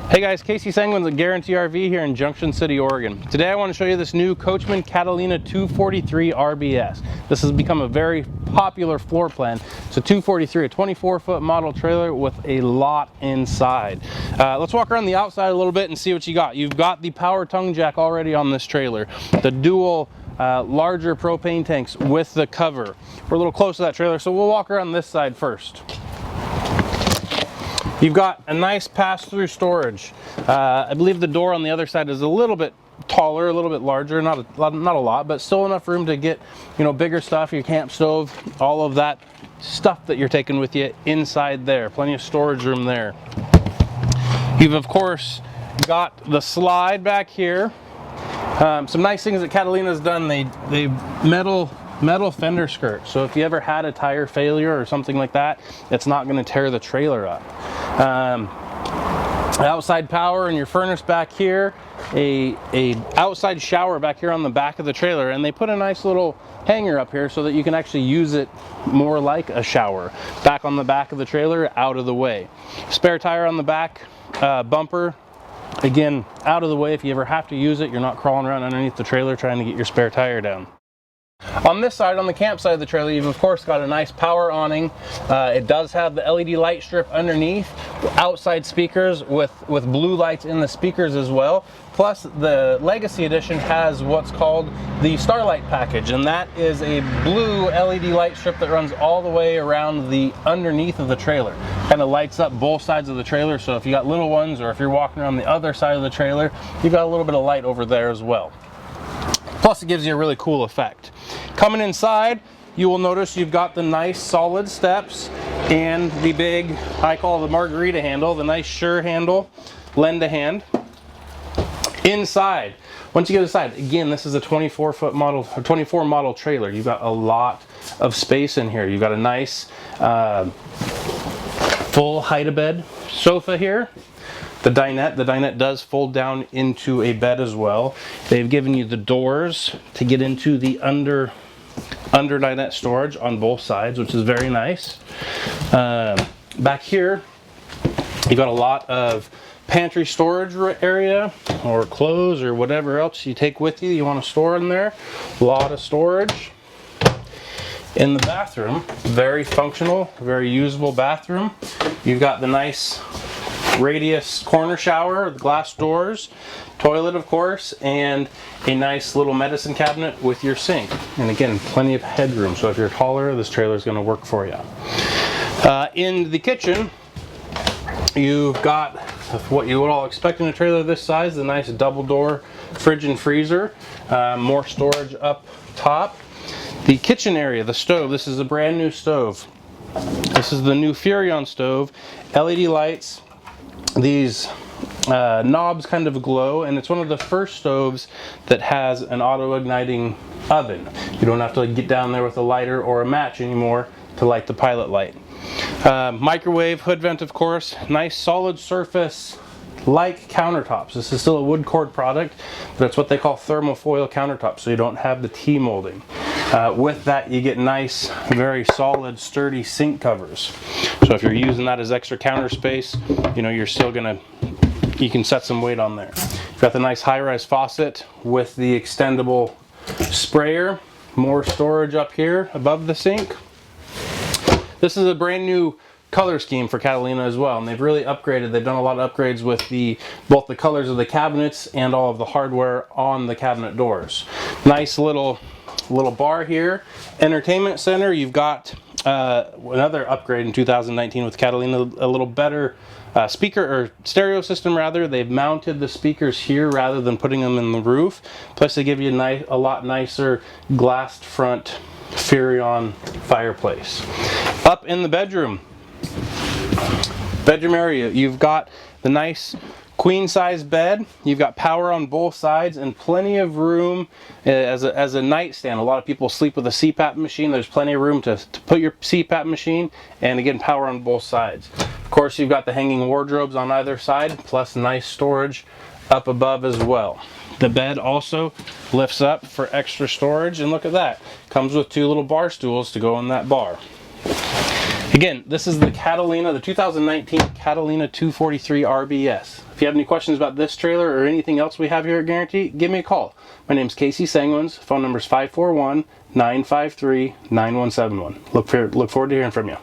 Hey guys, Casey.Sanguins at Guaranty RV here in Junction City, Oregon. Today I want to show you this new Coachmen Catalina 243 RBS. This has become a very popular floor plan. It's a 243, a 24-foot model trailer with a lot inside. Let's walk around the outside a little bit and see what you got. You've got the power tongue jack already on this trailer. The dual larger propane tanks with the cover. We're a little close to that trailer, so we'll walk around this side first. You've got a nice pass-through storage. I believe the door on the other side is a little bit taller, a little bit larger, not a lot, but still enough room to get, bigger stuff, your camp stove, all of that stuff that you're taking with you inside there. Plenty of storage room there. You've of course got the slide back here. Some nice things that Catalina's done. They metal fender skirt, so if you ever had a tire failure or something like that, it's not going to tear the trailer up. Outside power in your furnace back here, a outside shower back here on the back of the trailer, and they put a nice little hanger up here so that you can actually use it more like a shower. Back on the back of the trailer, out of the way. Spare tire on the back bumper, again out of the way. If you ever have to use it, you're not crawling around underneath the trailer trying to get your spare tire down. On this side, on the camp side of the trailer, you've of course got a nice power awning. It does have the LED light strip underneath, outside speakers with blue lights in the speakers as well. Plus the Legacy Edition has what's called the Starlight package, and that is a blue LED light strip that runs all the way around the underneath of the trailer. Kind of lights up both sides of the trailer, so if you got little ones or if you're walking around the other side of the trailer, you've got a little bit of light over there as well. Plus it gives you a really cool effect. Coming inside, you will notice you've got the nice solid steps and the big, I call it the margarita handle, the nice Sure handle, lend a hand. Inside, once you get inside, again, this is a 24-foot model, or 24 model trailer. You've got a lot of space in here. You've got a nice full hide-a-bed sofa here. The dinette does fold down into a bed as well. They've given you the doors to get into the under dinette storage on both sides, which is very nice. Back here, you've got a lot of pantry storage area, or clothes, or whatever else you take with you want to store in there. A lot of storage. In the bathroom, very functional, very usable bathroom. You've got the nice radius corner shower, the glass doors, toilet of course, and a nice little medicine cabinet with your sink. And again, plenty of headroom, so if you're taller, this trailer is going to work for you. In the kitchen, you've got what you would all expect in a trailer this size, the nice double door fridge and freezer, more storage up top. The kitchen area, the stove, this is a brand new stove. This is the new Furrion stove, LED lights. These knobs kind of glow, and it's one of the first stoves that has an auto-igniting oven. You don't have to get down there with a lighter or a match anymore to light the pilot light. Microwave, hood vent of course, nice solid surface like countertops. This is still a wood cord product, but it's what they call thermofoil countertops, so you don't have the T-molding. With that, you get nice, very solid, sturdy sink covers. So if you're using that as extra counter space, you're still you can set some weight on there. You've got the nice high-rise faucet with the extendable sprayer. More storage up here above the sink. This is a brand new color scheme for Catalina as well, and they've really upgraded. They've done a lot of upgrades with both the colors of the cabinets and all of the hardware on the cabinet doors. Nice little bar here. Entertainment center, you've got another upgrade in 2019 with Catalina, a little better speaker or stereo system rather. They've mounted the speakers here rather than putting them in the roof. Plus they give you a lot nicer glassed front Furrion fireplace. Up in the bedroom area, you've got the nice queen size bed. You've got power on both sides and plenty of room as a nightstand. A lot of people sleep with a CPAP machine. There's plenty of room to put your CPAP machine, and again, power on both sides. Of course, you've got the hanging wardrobes on either side, plus nice storage up above as well. The bed also lifts up for extra storage, and look at that. Comes with two little bar stools to go on that bar. Again, this is the Catalina, the 2019 Catalina 243 RBS. If you have any questions about this trailer or anything else we have here at Guaranty, give me a call. My name's Casey.Sanguins. Phone number is 541-953-9171. Look forward to hearing from you.